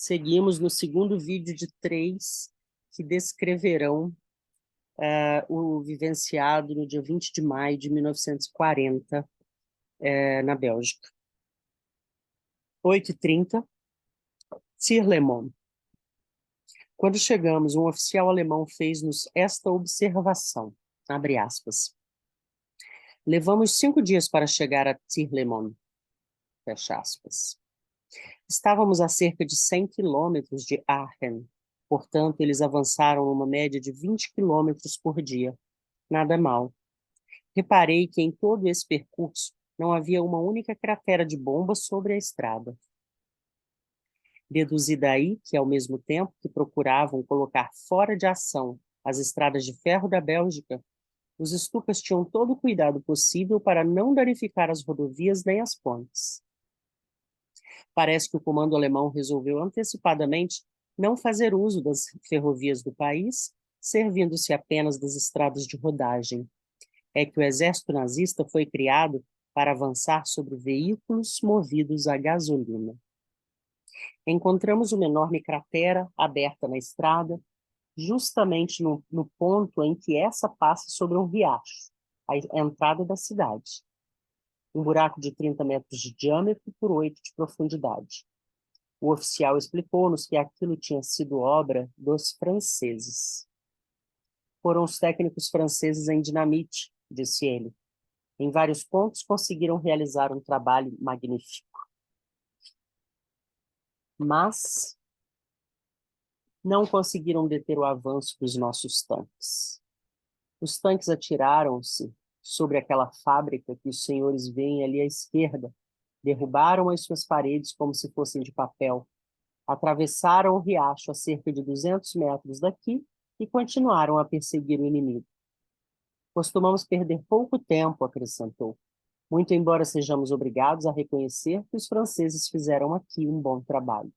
Seguimos no segundo vídeo de 3 que descreverão o vivenciado no dia 20 de maio de 1940, na Bélgica. 8h30, Tirlemont. Quando chegamos, um oficial alemão fez-nos esta observação, abre aspas. Levamos 5 dias para chegar a Tirlemont, fecha aspas. Estávamos a cerca de 100 quilômetros de Aachen, portanto, eles avançaram uma média de 20 quilômetros por dia. Nada mal. Reparei que em todo esse percurso não havia uma única cratera de bomba sobre a estrada. Deduzi daí que, ao mesmo tempo que procuravam colocar fora de ação as estradas de ferro da Bélgica, os Stukas tinham todo o cuidado possível para não danificar as rodovias nem as pontes. Parece que o comando alemão resolveu antecipadamente não fazer uso das ferrovias do país, servindo-se apenas das estradas de rodagem. É que o exército nazista foi criado para avançar sobre veículos movidos a gasolina. Encontramos uma enorme cratera aberta na estrada, justamente no ponto em que essa passa sobre um riacho, a entrada da cidade. Um buraco de 30 metros de diâmetro por 8 de profundidade. O oficial explicou-nos que aquilo tinha sido obra dos franceses. Foram os técnicos franceses em dinamite, disse ele. Em vários pontos conseguiram realizar um trabalho magnífico. Mas não conseguiram deter o avanço dos nossos tanques. Os tanques atiraram-se sobre aquela fábrica que os senhores veem ali à esquerda, derrubaram as suas paredes como se fossem de papel, atravessaram o riacho a cerca de 200 metros daqui e continuaram a perseguir o inimigo. Costumamos perder pouco tempo, acrescentou, muito embora sejamos obrigados a reconhecer que os franceses fizeram aqui um bom trabalho.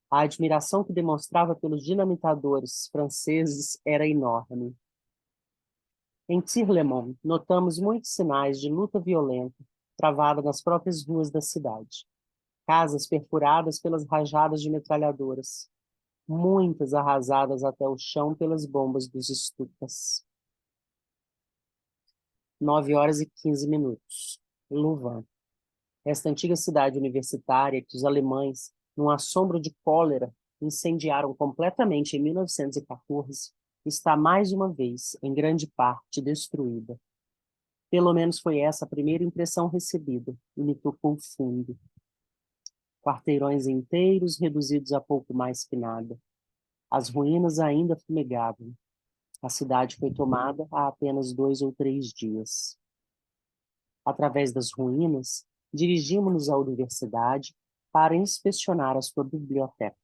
A admiração que demonstrava pelos dinamitadores franceses era enorme. Em Tirlemont, notamos muitos sinais de luta violenta travada nas próprias ruas da cidade. Casas perfuradas pelas rajadas de metralhadoras, muitas arrasadas até o chão pelas bombas dos Stukas. 9h15. Louvain. Esta antiga cidade universitária que os alemães, num assombro de cólera, incendiaram completamente em 1914, está mais uma vez, em grande parte, destruída. Pelo menos foi essa a primeira impressão recebida, e me tocou fundo. Quarteirões inteiros reduzidos a pouco mais que nada. As ruínas ainda fumegavam. A cidade foi tomada há apenas 2 ou 3 dias. Através das ruínas, dirigimos-nos à universidade para inspecionar a sua biblioteca.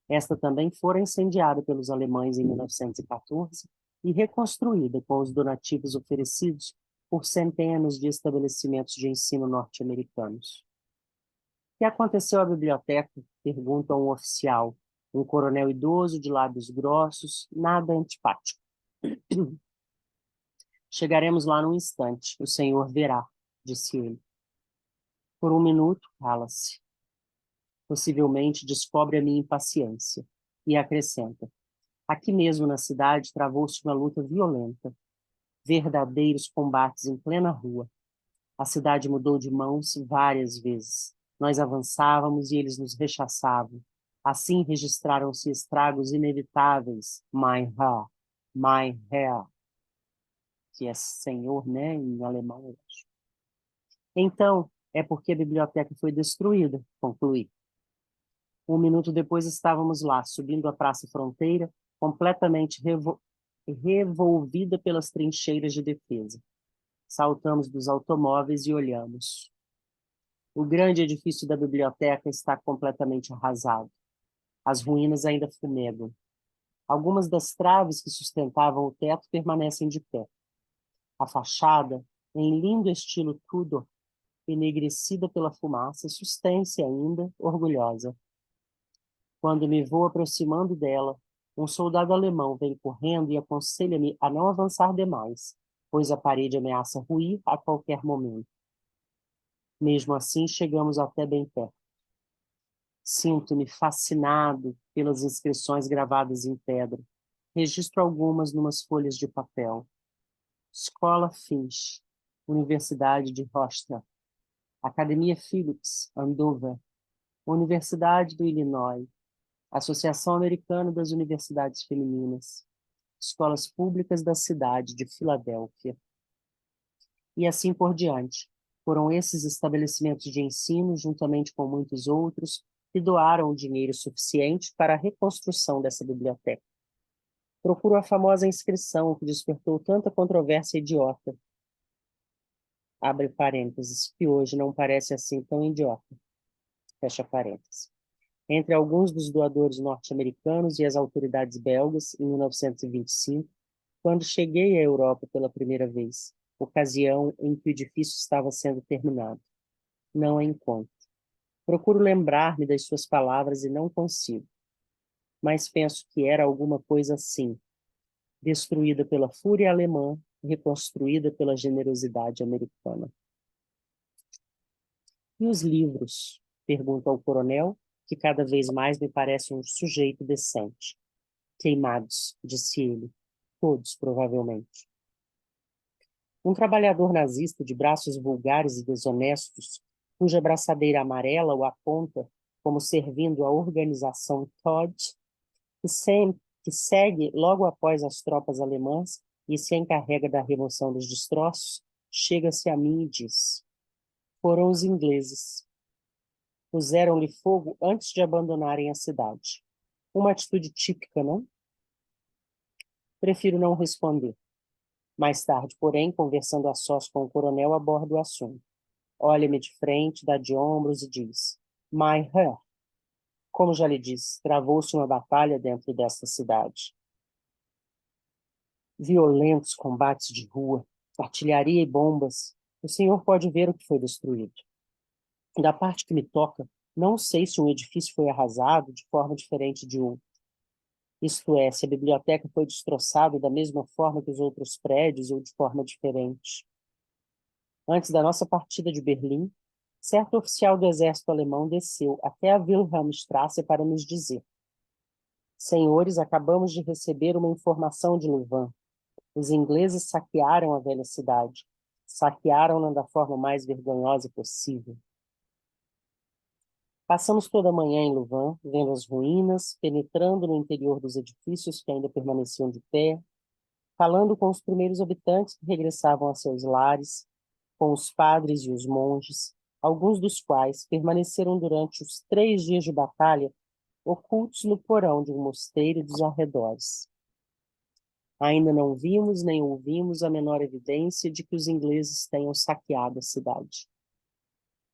Esta também fora incendiada pelos alemães em 1914 e reconstruída com os donativos oferecidos por centenas de estabelecimentos de ensino norte-americanos. O que aconteceu à biblioteca? Pergunta um oficial, um coronel idoso de lábios grossos, nada antipático. Chegaremos lá num instante, o senhor verá, disse ele. Por um minuto, cala-se. Possivelmente descobre a minha impaciência e acrescenta. Aqui mesmo na cidade travou-se uma luta violenta. Verdadeiros combates em plena rua. A cidade mudou de mãos várias vezes. Nós avançávamos e eles nos rechaçavam. Assim registraram-se estragos inevitáveis. Mein Herr, que é senhor, né, em alemão, eu acho. Então, é porque a biblioteca foi destruída, concluí. Um minuto depois estávamos lá, subindo a Praça Fronteira, completamente revolvida pelas trincheiras de defesa. Saltamos dos automóveis e olhamos. O grande edifício da biblioteca está completamente arrasado. As ruínas ainda fumegam. Algumas das traves que sustentavam o teto permanecem de pé. A fachada, em lindo estilo Tudor, enegrecida pela fumaça, sustém-se ainda, orgulhosa. Quando me vou aproximando dela, um soldado alemão vem correndo e aconselha-me a não avançar demais, pois a parede ameaça ruir a qualquer momento. Mesmo assim, chegamos até bem perto. Sinto-me fascinado pelas inscrições gravadas em pedra. Registro algumas numas folhas de papel. Escola Finch, Universidade de Hofstra, Academia Phillips, Andover, Universidade do Illinois, Associação Americana das Universidades Femininas, Escolas Públicas da cidade de Filadélfia. E assim por diante. Foram esses estabelecimentos de ensino, juntamente com muitos outros, que doaram dinheiro suficiente para a reconstrução dessa biblioteca. Procuro a famosa inscrição que despertou tanta controvérsia idiota. Abre parênteses, que hoje não parece assim tão idiota. Fecha parênteses. Entre alguns dos doadores norte-americanos e as autoridades belgas, em 1925, quando cheguei à Europa pela primeira vez, ocasião em que o edifício estava sendo terminado. Não a encontro. Procuro lembrar-me das suas palavras e não consigo. Mas penso que era alguma coisa assim, destruída pela fúria alemã, reconstruída pela generosidade americana. E os livros? Pergunto ao coronel, que cada vez mais me parece um sujeito decente. Queimados, disse ele. Todos, provavelmente. Um trabalhador nazista de braços vulgares e desonestos, cuja braçadeira amarela o aponta como servindo à organização Todt, que segue logo após as tropas alemãs e se encarrega da remoção dos destroços, chega-se a mim e diz: foram os ingleses. Puseram-lhe fogo antes de abandonarem a cidade. Uma atitude típica, não? Prefiro não responder. Mais tarde, porém, conversando a sós com o coronel, aborda o assunto. Olha-me de frente, dá de ombros e diz: My Herr, como já lhe disse, travou-se uma batalha dentro desta cidade. Violentos combates de rua, artilharia e bombas. O senhor pode ver o que foi destruído. Da parte que me toca, não sei se um edifício foi arrasado de forma diferente de outro. Isto é, se a biblioteca foi destroçada da mesma forma que os outros prédios ou de forma diferente. Antes da nossa partida de Berlim, certo oficial do exército alemão desceu até a Wilhelmstrasse para nos dizer: senhores, acabamos de receber uma informação de Louvain. Os ingleses saquearam a velha cidade. Saquearam-na da forma mais vergonhosa possível. Passamos toda a manhã em Louvain, vendo as ruínas, penetrando no interior dos edifícios que ainda permaneciam de pé, falando com os primeiros habitantes que regressavam a seus lares, com os padres e os monges, alguns dos quais permaneceram durante os 3 dias de batalha ocultos no porão de um mosteiro dos arredores. Ainda não vimos nem ouvimos a menor evidência de que os ingleses tenham saqueado a cidade.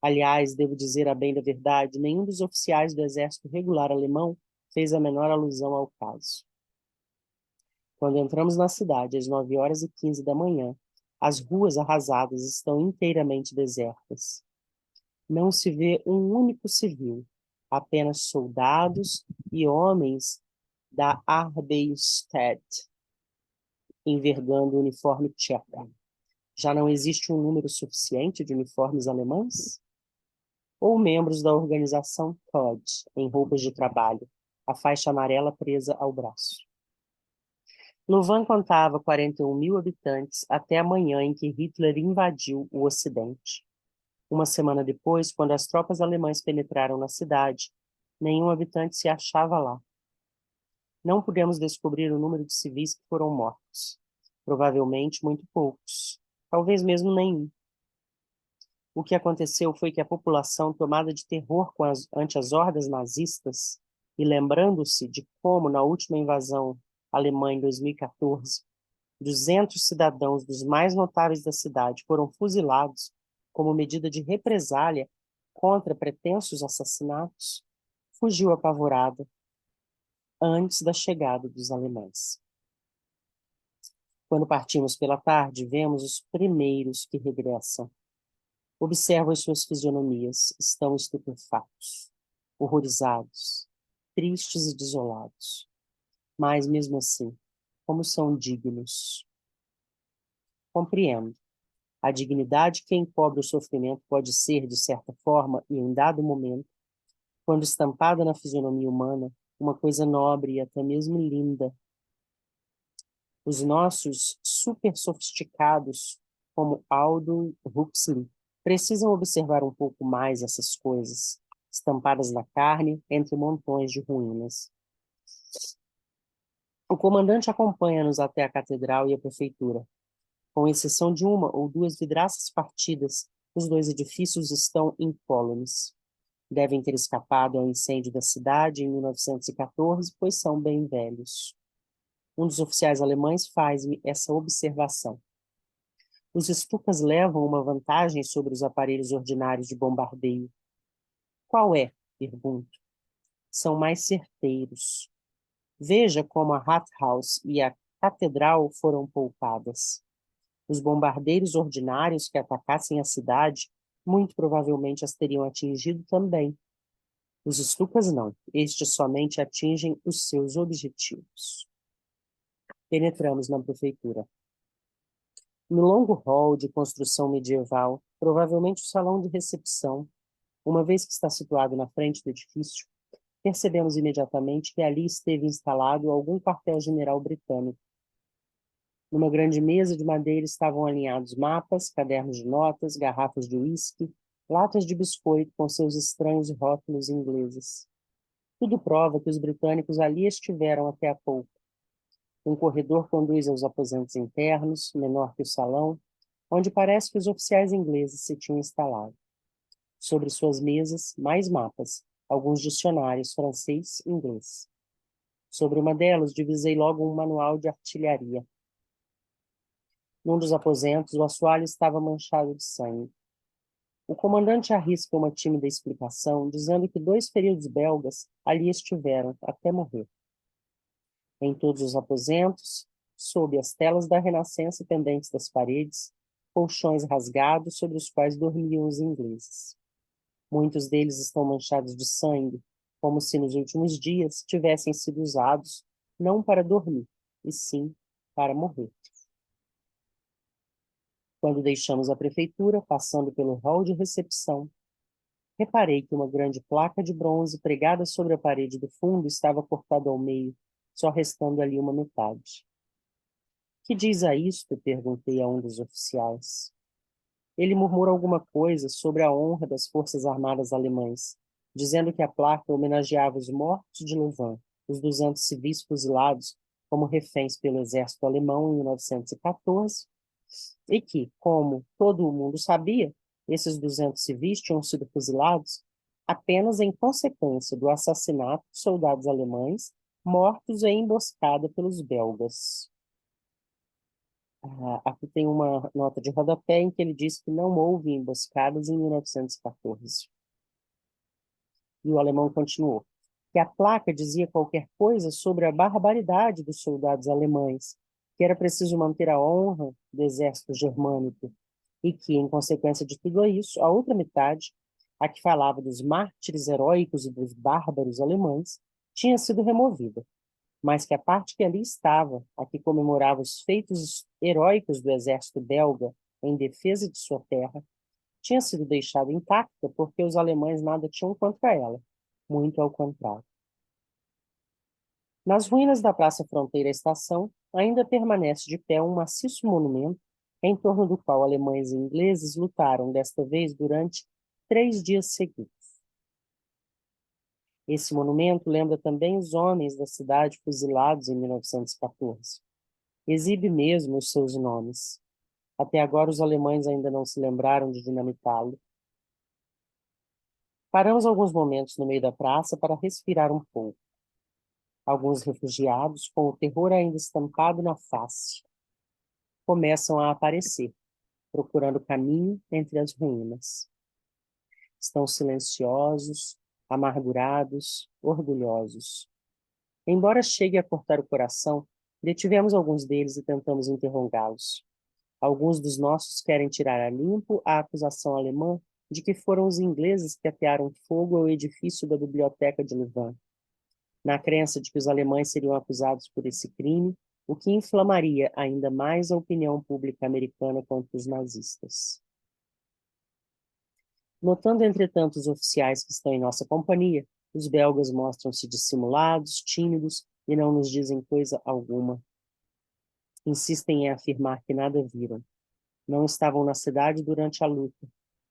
Aliás, devo dizer a bem da verdade, nenhum dos oficiais do exército regular alemão fez a menor alusão ao caso. Quando entramos na cidade às 9h15 da manhã, as ruas arrasadas estão inteiramente desertas. Não se vê um único civil, apenas soldados e homens da Arbeitsstadt, envergando o uniforme tcheco. Já não existe um número suficiente de uniformes alemães? Ou membros da organização Todt, em roupas de trabalho, a faixa amarela presa ao braço. Louvain contava 41.000 habitantes até a manhã em que Hitler invadiu o Ocidente. Uma semana depois, quando as tropas alemãs penetraram na cidade, nenhum habitante se achava lá. Não pudemos descobrir o número de civis que foram mortos. Provavelmente muito poucos. Talvez mesmo nenhum. O que aconteceu foi que a população, tomada de terror ante as hordas nazistas, e lembrando-se de como, na última invasão alemã em 2014, 200 cidadãos dos mais notáveis da cidade foram fuzilados como medida de represália contra pretensos assassinatos, fugiu apavorada antes da chegada dos alemães. Quando partimos pela tarde, vemos os primeiros que regressam. Observo as suas fisionomias, estão estupefatos, horrorizados, tristes e desolados. Mas, mesmo assim, como são dignos. Compreendo. A dignidade que encobre o sofrimento pode ser, de certa forma, e em dado momento, quando estampada na fisionomia humana, uma coisa nobre e até mesmo linda. Os nossos super sofisticados, como Aldous Huxley, precisam observar um pouco mais essas coisas, estampadas na carne entre montões de ruínas. O comandante acompanha-nos até a catedral e a prefeitura. Com exceção de uma ou duas vidraças partidas, os dois edifícios estão incólumes. Devem ter escapado ao incêndio da cidade em 1914, pois são bem velhos. Um dos oficiais alemães faz-me essa observação. Os Stukas levam uma vantagem sobre os aparelhos ordinários de bombardeio. Qual é? Pergunto. São mais certeiros. Veja como a Rathaus e a Catedral foram poupadas. Os bombardeiros ordinários que atacassem a cidade, muito provavelmente as teriam atingido também. Os Stukas não. Estes somente atingem os seus objetivos. Penetramos na prefeitura. No longo hall de construção medieval, provavelmente o salão de recepção, uma vez que está situado na frente do edifício, percebemos imediatamente que ali esteve instalado algum quartel-general britânico. Numa grande mesa de madeira estavam alinhados mapas, cadernos de notas, garrafas de uísque, latas de biscoito com seus estranhos rótulos ingleses. Tudo prova que os britânicos ali estiveram até há pouco. Um corredor conduz aos aposentos internos, menor que o salão, onde parece que os oficiais ingleses se tinham instalado. Sobre suas mesas, mais mapas, alguns dicionários francês e inglês. Sobre uma delas, divisei logo um manual de artilharia. Num dos aposentos, o assoalho estava manchado de sangue. O comandante arrisca uma tímida explicação, dizendo que 2 feridos belgas ali estiveram até morrer. Em todos os aposentos, sob as telas da Renascença pendentes das paredes, colchões rasgados sobre os quais dormiam os ingleses. Muitos deles estão manchados de sangue, como se nos últimos dias tivessem sido usados não para dormir, e sim para morrer. Quando deixamos a prefeitura, passando pelo hall de recepção, reparei que uma grande placa de bronze pregada sobre a parede do fundo estava cortada ao meio, só restando ali uma metade. Que diz a isto? Perguntei a um dos oficiais. Ele murmura alguma coisa sobre a honra das forças armadas alemãs, dizendo que a placa homenageava os mortos de Louvain, os 200 civis fuzilados como reféns pelo exército alemão em 1914, e que, como todo o mundo sabia, esses 200 civis tinham sido fuzilados apenas em consequência do assassinato de soldados alemães mortos em emboscada pelos belgas. Aqui tem uma nota de rodapé em que ele diz que não houve emboscadas em 1914. E o alemão continuou, que a placa dizia qualquer coisa sobre a barbaridade dos soldados alemães, que era preciso manter a honra do exército germânico, e que, em consequência de tudo isso, a outra metade, a que falava dos mártires heróicos e dos bárbaros alemães, tinha sido removida, mas que a parte que ali estava, a que comemorava os feitos heróicos do exército belga em defesa de sua terra, tinha sido deixada intacta porque os alemães nada tinham contra ela, muito ao contrário. Nas ruínas da Praça Fronteira Estação, ainda permanece de pé um maciço monumento em torno do qual alemães e ingleses lutaram desta vez durante 3 dias seguidos. Esse monumento lembra também os homens da cidade fuzilados em 1914. Exibe mesmo os seus nomes. Até agora os alemães ainda não se lembraram de dinamitá-lo. Paramos alguns momentos no meio da praça para respirar um pouco. Alguns refugiados, com o terror ainda estampado na face, começam a aparecer, procurando caminho entre as ruínas. Estão silenciosos, amargurados, orgulhosos. Embora chegue a cortar o coração, detivemos alguns deles e tentamos interrogá-los. Alguns dos nossos querem tirar a limpo a acusação alemã de que foram os ingleses que atearam fogo ao edifício da biblioteca de Louvain, na crença de que os alemães seriam acusados por esse crime, o que inflamaria ainda mais a opinião pública americana contra os nazistas. Notando, entretanto, os oficiais que estão em nossa companhia, Os belgas mostram-se dissimulados, tímidos e não nos dizem coisa alguma. Insistem em afirmar que nada viram. Não estavam na cidade durante a luta.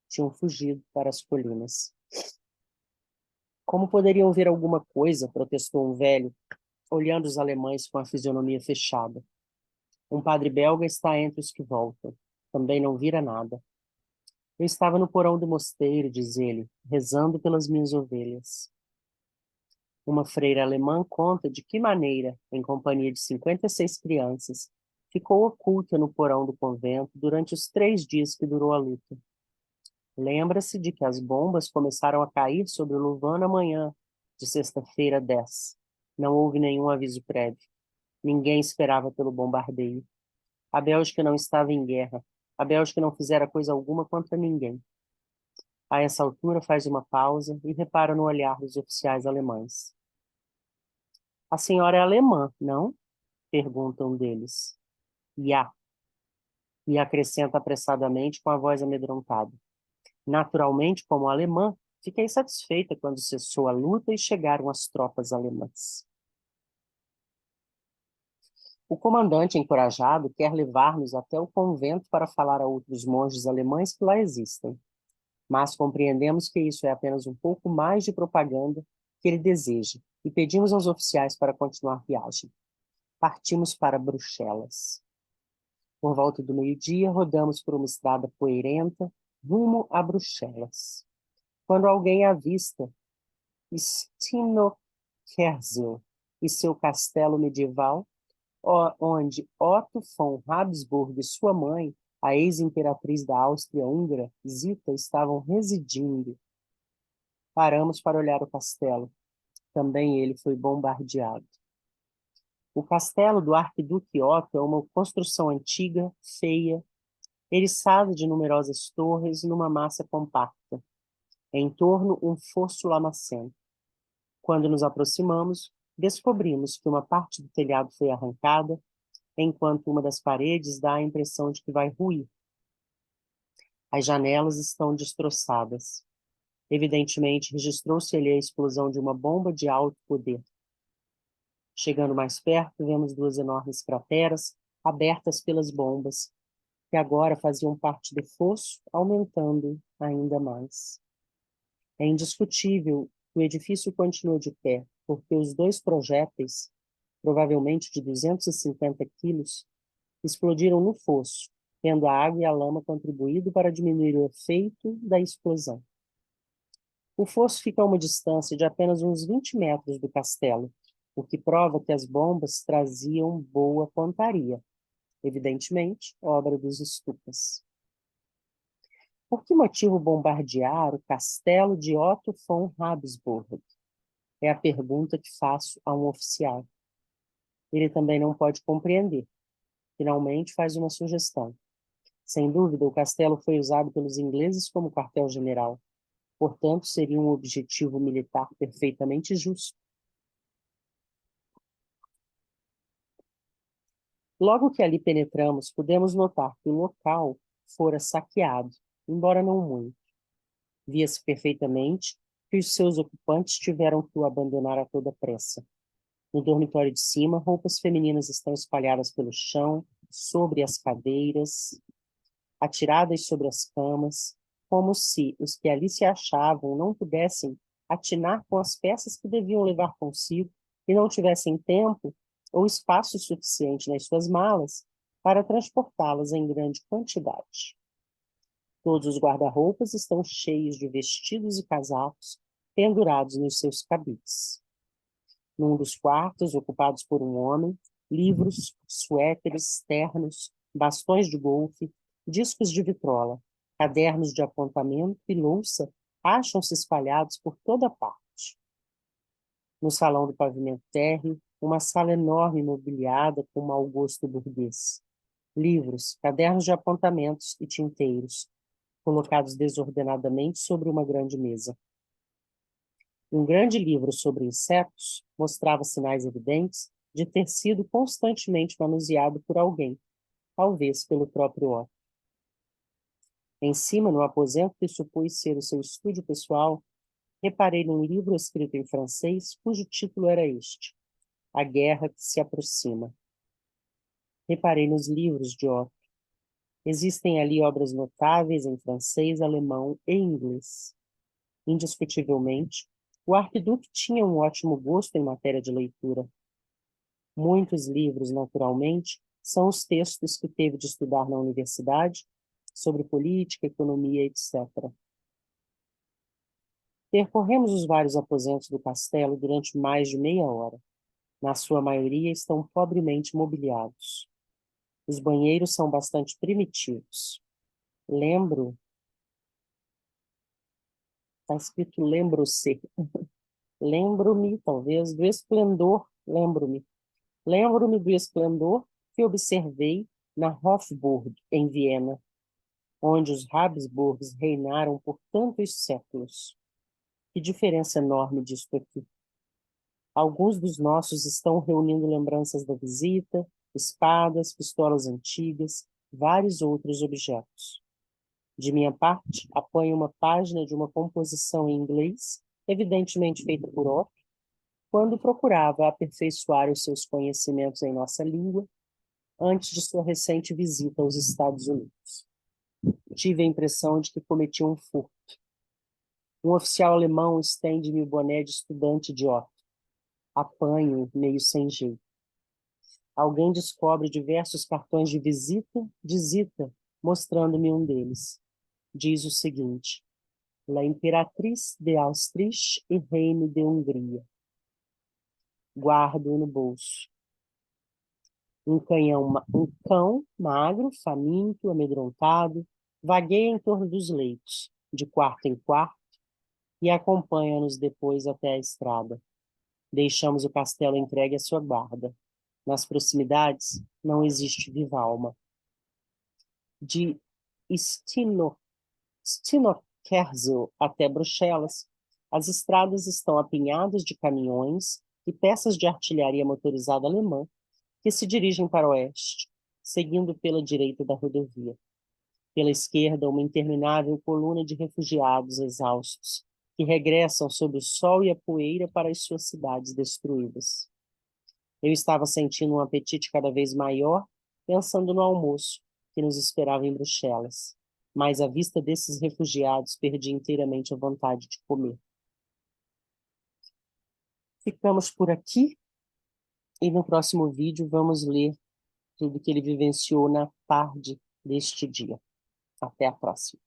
Tinham fugido para as colinas. Como poderiam ver alguma coisa? Protestou um velho, olhando os alemães com a fisionomia fechada. Um padre belga está entre os que voltam. Também não vira nada. Eu estava no porão do mosteiro, diz ele, rezando pelas minhas ovelhas. Uma freira alemã conta de que maneira, em companhia de 56 crianças, ficou oculta no porão do convento durante os 3 dias que durou a luta. Lembra-se de que as bombas começaram a cair sobre o Louvain na manhã de sexta-feira 10. Não houve nenhum aviso prévio. Ninguém esperava pelo bombardeio. A Bélgica não estava em guerra. A Bélgica não fizera coisa alguma contra ninguém. A essa altura faz uma pausa e repara no olhar dos oficiais alemães. A senhora é alemã, não? Pergunta um deles. Já. E acrescenta apressadamente com a voz amedrontada. Naturalmente, como alemã, fiquei satisfeita quando cessou a luta e chegaram as tropas alemãs. O comandante, encorajado, quer levar-nos até o convento para falar a outros monges alemães que lá existem. Mas compreendemos que isso é apenas um pouco mais de propaganda que ele deseja e pedimos aos oficiais para continuar a viagem. Partimos para Bruxelas. Por volta do meio-dia, rodamos por uma estrada poeirenta rumo a Bruxelas. Quando alguém avista Stinokerzel e seu castelo medieval, onde Otto von Habsburg e sua mãe, a ex-imperatriz da Áustria-Húngara, Zita, estavam residindo. Paramos para olhar o castelo. Também ele foi bombardeado. O castelo do arquiduque Otto é uma construção antiga, feia, eriçada de numerosas torres numa massa compacta. Em torno, um fosso lamacento. Quando nos aproximamos, descobrimos que uma parte do telhado foi arrancada, enquanto uma das paredes dá a impressão de que vai ruir. As janelas estão destroçadas. Evidentemente, registrou-se ali a explosão de uma bomba de alto poder. Chegando mais perto, vemos 2 enormes crateras abertas pelas bombas, que agora faziam parte do fosso, aumentando ainda mais. É indiscutível que o edifício continua de pé, porque os 2 projéteis, provavelmente de 250 quilos, explodiram no fosso, tendo a água e a lama contribuído para diminuir o efeito da explosão. O fosso fica a uma distância de apenas uns 20 metros do castelo, o que prova que as bombas traziam boa pontaria, evidentemente, obra dos estupas. Por que motivo bombardear o castelo de Otto von Habsburg? É a pergunta que faço a um oficial. Ele também não pode compreender. Finalmente faz uma sugestão. Sem dúvida, o castelo foi usado pelos ingleses como quartel-general. Portanto, seria um objetivo militar perfeitamente justo. Logo que ali penetramos, pudemos notar que o local fora saqueado, embora não muito. Via-se perfeitamente que os seus ocupantes tiveram que o abandonar a toda pressa. No dormitório de cima, roupas femininas estão espalhadas pelo chão, sobre as cadeiras, atiradas sobre as camas, como se os que ali se achavam não pudessem atinar com as peças que deviam levar consigo e não tivessem tempo ou espaço suficiente nas suas malas para transportá-las em grande quantidade. Todos os guarda-roupas estão cheios de vestidos e casacos pendurados nos seus cabides. Num dos quartos, ocupados por um homem, livros, suéteres, ternos, bastões de golfe, discos de vitrola, cadernos de apontamento e louça acham-se espalhados por toda parte. No salão do pavimento térreo, uma sala enorme mobiliada com mau gosto burguês. Livros, cadernos de apontamentos e tinteiros, colocados desordenadamente sobre uma grande mesa. Um grande livro sobre insetos mostrava sinais evidentes de ter sido constantemente manuseado por alguém, talvez pelo próprio Otto. Em cima, no aposento que supus ser o seu estúdio pessoal, Reparei num livro escrito em francês, cujo título era este: A Guerra que se Aproxima. Reparei nos livros de Otto. Existem ali obras notáveis em francês, alemão e inglês. Indiscutivelmente, o arquiduque tinha um ótimo gosto em matéria de leitura. Muitos livros, naturalmente, são os textos que teve de estudar na universidade, sobre política, economia, etc. Percorremos os vários aposentos do castelo durante mais de meia hora. Na sua maioria estão pobremente mobiliados. Os banheiros são bastante primitivos. Está escrito lembro-se. Lembro-me, talvez, do esplendor, lembro-me do esplendor que observei na Hofburg, em Viena, onde os Habsburgs reinaram por tantos séculos. Que diferença enorme disto aqui. Alguns dos nossos estão reunindo lembranças da visita, espadas, pistolas antigas, vários outros objetos. De minha parte, apanho uma página de uma composição em inglês, evidentemente feita por Otto, quando procurava aperfeiçoar os seus conhecimentos em nossa língua antes de sua recente visita aos Estados Unidos. Tive a impressão de que cometi um furto. Um oficial alemão estende-me o boné de estudante de Otto. Apanho meio sem jeito. Alguém descobre diversos cartões de visita, mostrando-me um deles. Diz o seguinte: La Imperatriz de Autriche e Reino de Hungria. Guardo no bolso. Um cão magro, faminto, amedrontado, vagueia em torno dos leitos, de quarto em quarto, e acompanha-nos depois até a estrada. Deixamos o castelo entregue à sua guarda. Nas proximidades, não existe viva alma. De Stinokerzo até Bruxelas, as estradas estão apinhadas de caminhões e peças de artilharia motorizada alemã que se dirigem para o oeste, seguindo pela direita da rodovia. Pela esquerda, uma interminável coluna de refugiados exaustos, que regressam sob o sol e a poeira para as suas cidades destruídas. Eu estava sentindo um apetite cada vez maior, pensando no almoço que nos esperava em Bruxelas, mas à vista desses refugiados perdi inteiramente a vontade de comer. Ficamos por aqui e no próximo vídeo vamos ler tudo que ele vivenciou na tarde deste dia. Até a próxima.